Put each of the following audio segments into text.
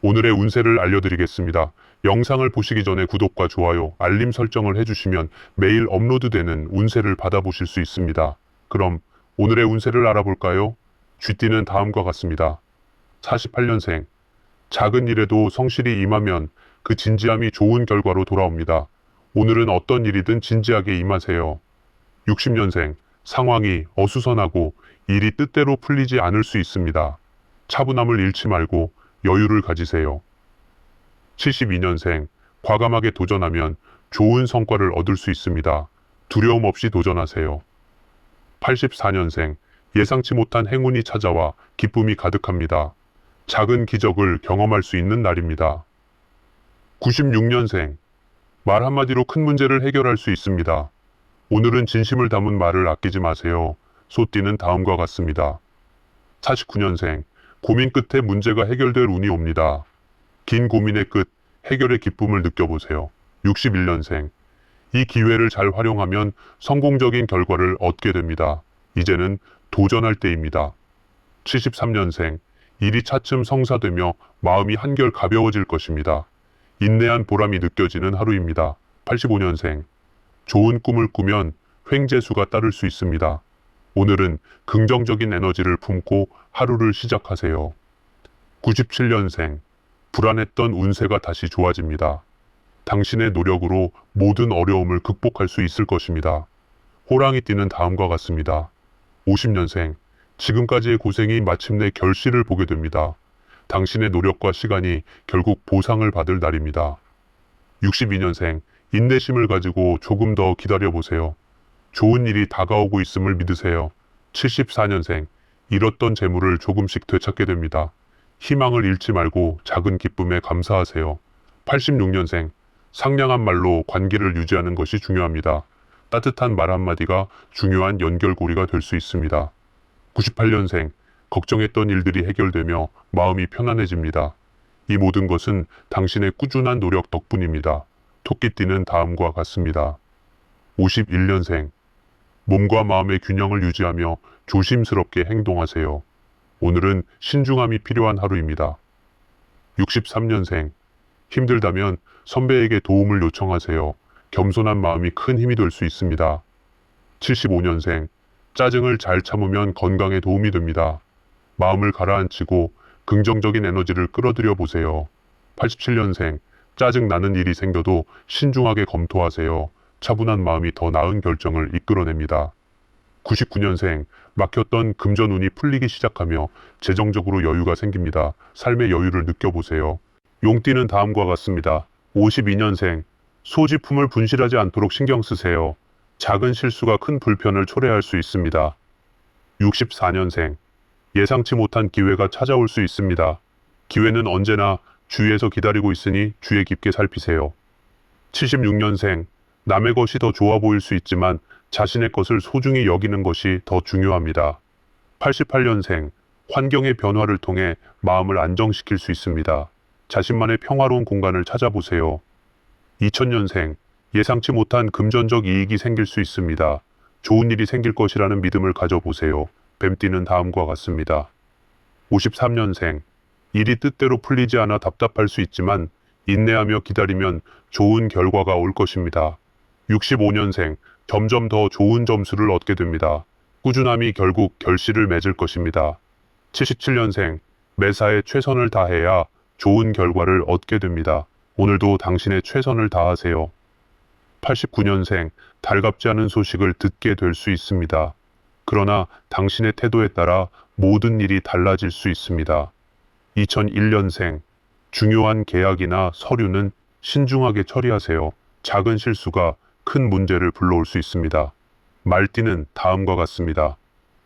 오늘의 운세를 알려드리겠습니다. 영상을 보시기 전에 구독과 좋아요, 알림 설정을 해주시면 매일 업로드되는 운세를 받아보실 수 있습니다. 그럼 오늘의 운세를 알아볼까요? 쥐띠는 다음과 같습니다. 48년생. 작은 일에도 성실히 임하면 그 진지함이 좋은 결과로 돌아옵니다. 오늘은 어떤 일이든 진지하게 임하세요. 60년생. 상황이 어수선하고 일이 뜻대로 풀리지 않을 수 있습니다. 차분함을 잃지 말고 여유를 가지세요. 72년생. 과감하게 도전하면 좋은 성과를 얻을 수 있습니다. 두려움 없이 도전하세요. 84년생. 예상치 못한 행운이 찾아와 기쁨이 가득합니다. 작은 기적을 경험할 수 있는 날입니다. 96년생. 말 한마디로 큰 문제를 해결할 수 있습니다. 오늘은 진심을 담은 말을 아끼지 마세요. 소띠는 다음과 같습니다. 49년생. 고민 끝에 문제가 해결될 운이 옵니다. 긴 고민의 끝, 해결의 기쁨을 느껴보세요. 61년생. 이 기회를 잘 활용하면 성공적인 결과를 얻게 됩니다. 이제는 도전할 때입니다. 73년생. 일이 차츰 성사되며 마음이 한결 가벼워질 것입니다. 인내한 보람이 느껴지는 하루입니다. 85년생. 좋은 꿈을 꾸면 횡재수가 따를 수 있습니다. 오늘은 긍정적인 에너지를 품고 하루를 시작하세요. 97년생. 불안했던 운세가 다시 좋아집니다. 당신의 노력으로 모든 어려움을 극복할 수 있을 것입니다. 호랑이띠는 다음과 같습니다. 50년생. 지금까지의 고생이 마침내 결실을 보게 됩니다. 당신의 노력과 시간이 결국 보상을 받을 날입니다. 62년생. 인내심을 가지고 조금 더 기다려보세요. 좋은 일이 다가오고 있음을 믿으세요. 74년생. 잃었던 재물을 조금씩 되찾게 됩니다. 희망을 잃지 말고 작은 기쁨에 감사하세요. 86년생. 상냥한 말로 관계를 유지하는 것이 중요합니다. 따뜻한 말 한마디가 중요한 연결고리가 될 수 있습니다. 98년생. 걱정했던 일들이 해결되며 마음이 편안해집니다. 이 모든 것은 당신의 꾸준한 노력 덕분입니다. 토끼띠는 다음과 같습니다. 51년생. 몸과 마음의 균형을 유지하며 조심스럽게 행동하세요. 오늘은 신중함이 필요한 하루입니다. 63년생. 힘들다면 선배에게 도움을 요청하세요. 겸손한 마음이 큰 힘이 될 수 있습니다. 75년생. 짜증을 잘 참으면 건강에 도움이 됩니다. 마음을 가라앉히고 긍정적인 에너지를 끌어들여 보세요. 87년생. 짜증 나는 일이 생겨도 신중하게 검토하세요. 차분한 마음이 더 나은 결정을 이끌어냅니다. 99년생. 막혔던 금전운이 풀리기 시작하며 재정적으로 여유가 생깁니다. 삶의 여유를 느껴보세요. 용띠는 다음과 같습니다. 52년생. 소지품을 분실하지 않도록 신경 쓰세요. 작은 실수가 큰 불편을 초래할 수 있습니다. 64년생. 예상치 못한 기회가 찾아올 수 있습니다. 기회는 언제나 주위에서 기다리고 있으니 주의 깊게 살피세요. 76년생. 남의 것이 더 좋아 보일 수 있지만 자신의 것을 소중히 여기는 것이 더 중요합니다. 88년생. 환경의 변화를 통해 마음을 안정시킬 수 있습니다. 자신만의 평화로운 공간을 찾아보세요. 2000년생. 예상치 못한 금전적 이익이 생길 수 있습니다. 좋은 일이 생길 것이라는 믿음을 가져보세요. 뱀띠는 다음과 같습니다. 53년생. 일이 뜻대로 풀리지 않아 답답할 수 있지만 인내하며 기다리면 좋은 결과가 올 것입니다. 65년생. 점점 더 좋은 점수를 얻게 됩니다. 꾸준함이 결국 결실을 맺을 것입니다. 77년생. 매사에 최선을 다해야 좋은 결과를 얻게 됩니다. 오늘도 당신의 최선을 다하세요. 89년생. 달갑지 않은 소식을 듣게 될 수 있습니다. 그러나 당신의 태도에 따라 모든 일이 달라질 수 있습니다. 2001년생. 중요한 계약이나 서류는 신중하게 처리하세요. 작은 실수가 큰 문제를 불러올 수 있습니다. 말띠는 다음과 같습니다.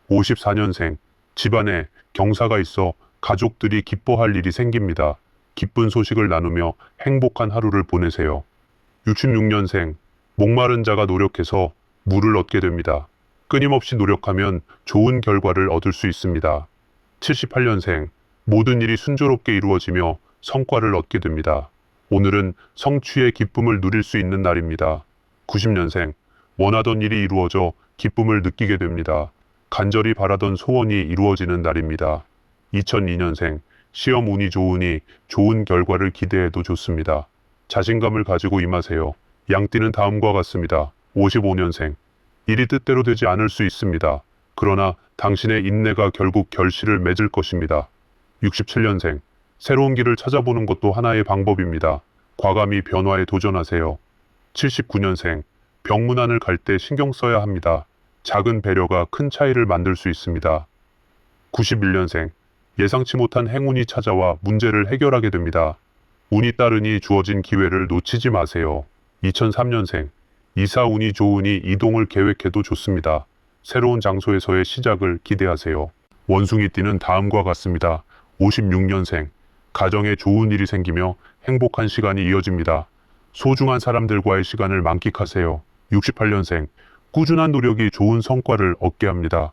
54년생. 집안에 경사가 있어 가족들이 기뻐할 일이 생깁니다. 기쁜 소식을 나누며 행복한 하루를 보내세요. 66년생. 목마른 자가 노력해서 물을 얻게 됩니다. 끊임없이 노력하면 좋은 결과를 얻을 수 있습니다. 78년생. 모든 일이 순조롭게 이루어지며 성과를 얻게 됩니다. 오늘은 성취의 기쁨을 누릴 수 있는 날입니다. 90년생. 원하던 일이 이루어져 기쁨을 느끼게 됩니다. 간절히 바라던 소원이 이루어지는 날입니다. 2002년생. 시험 운이 좋으니 좋은 결과를 기대해도 좋습니다. 자신감을 가지고 임하세요. 양띠는 다음과 같습니다. 55년생. 일이 뜻대로 되지 않을 수 있습니다. 그러나 당신의 인내가 결국 결실을 맺을 것입니다. 67년생. 새로운 길을 찾아보는 것도 하나의 방법입니다. 과감히 변화에 도전하세요. 79년생. 병문안을 갈 때 신경 써야 합니다. 작은 배려가 큰 차이를 만들 수 있습니다. 91년생. 예상치 못한 행운이 찾아와 문제를 해결하게 됩니다. 운이 따르니 주어진 기회를 놓치지 마세요. 2003년생. 이사 운이 좋으니 이동을 계획해도 좋습니다. 새로운 장소에서의 시작을 기대하세요. 원숭이띠는 다음과 같습니다. 56년생. 가정에 좋은 일이 생기며 행복한 시간이 이어집니다. 소중한 사람들과의 시간을 만끽하세요. 68년생. 꾸준한 노력이 좋은 성과를 얻게 합니다.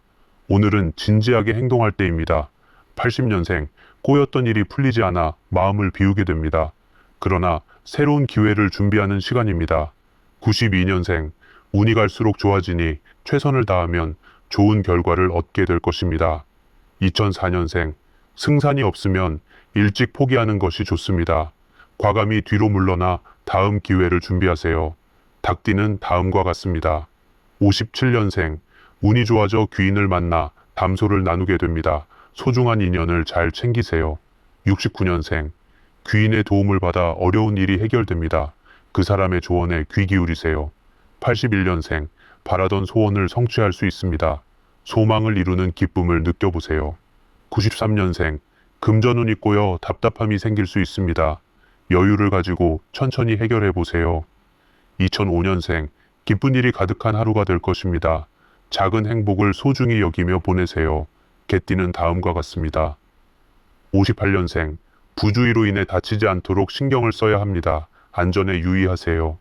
오늘은 진지하게 행동할 때입니다. 80년생. 꼬였던 일이 풀리지 않아 마음을 비우게 됩니다. 그러나 새로운 기회를 준비하는 시간입니다. 92년생. 운이 갈수록 좋아지니 최선을 다하면 좋은 결과를 얻게 될 것입니다. 2004년생. 승산이 없으면 일찍 포기하는 것이 좋습니다. 과감히 뒤로 물러나 다음 기회를 준비하세요. 닭띠는 다음과 같습니다. 57년생. 운이 좋아져 귀인을 만나 담소를 나누게 됩니다. 소중한 인연을 잘 챙기세요. 69년생. 귀인의 도움을 받아 어려운 일이 해결됩니다. 그 사람의 조언에 귀 기울이세요. 81년생. 바라던 소원을 성취할 수 있습니다. 소망을 이루는 기쁨을 느껴보세요. 93년생. 금전운이 꼬여 답답함이 생길 수 있습니다. 여유를 가지고 천천히 해결해 보세요. 2005년생. 기쁜 일이 가득한 하루가 될 것입니다. 작은 행복을 소중히 여기며 보내세요. 개띠는 다음과 같습니다. 58년생. 부주의로 인해 다치지 않도록 신경을 써야 합니다. 안전에 유의하세요.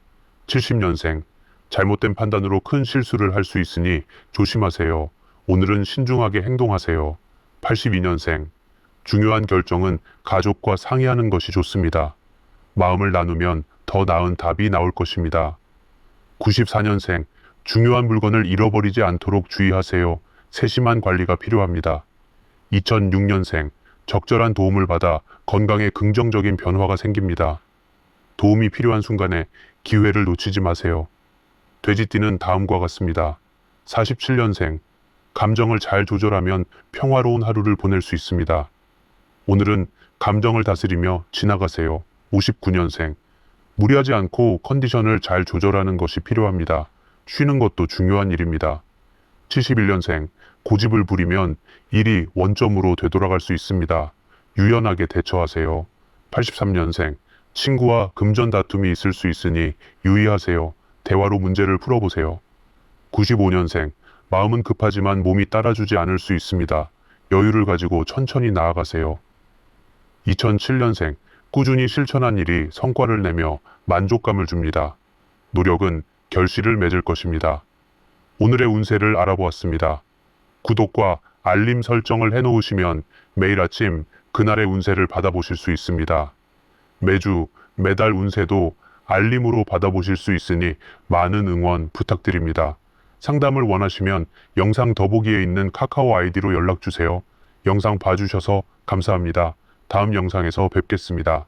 70년생. 잘못된 판단으로 큰 실수를 할 수 있으니 조심하세요. 오늘은 신중하게 행동하세요. 82년생. 중요한 결정은 가족과 상의하는 것이 좋습니다. 마음을 나누면 더 나은 답이 나올 것입니다. 94년생. 중요한 물건을 잃어버리지 않도록 주의하세요. 세심한 관리가 필요합니다. 2006년생. 적절한 도움을 받아 건강에 긍정적인 변화가 생깁니다. 도움이 필요한 순간에 기회를 놓치지 마세요. 돼지띠는 다음과 같습니다. 47년생. 감정을 잘 조절하면 평화로운 하루를 보낼 수 있습니다. 오늘은 감정을 다스리며 지나가세요. 59년생. 무리하지 않고 컨디션을 잘 조절하는 것이 필요합니다. 쉬는 것도 중요한 일입니다. 71년생. 고집을 부리면 일이 원점으로 되돌아갈 수 있습니다. 유연하게 대처하세요. 83년생. 친구와 금전 다툼이 있을 수 있으니 유의하세요. 대화로 문제를 풀어보세요. 95년생. 마음은 급하지만 몸이 따라주지 않을 수 있습니다. 여유를 가지고 천천히 나아가세요. 2007년생. 꾸준히 실천한 일이 성과를 내며 만족감을 줍니다. 노력은 결실을 맺을 것입니다. 오늘의 운세를 알아보았습니다. 구독과 알림 설정을 해놓으시면 매일 아침 그날의 운세를 받아보실 수 있습니다. 매주, 매달 운세도 알림으로 받아보실 수 있으니 많은 응원 부탁드립니다. 상담을 원하시면 영상 더보기에 있는 카카오 아이디로 연락주세요. 영상 봐주셔서 감사합니다. 다음 영상에서 뵙겠습니다.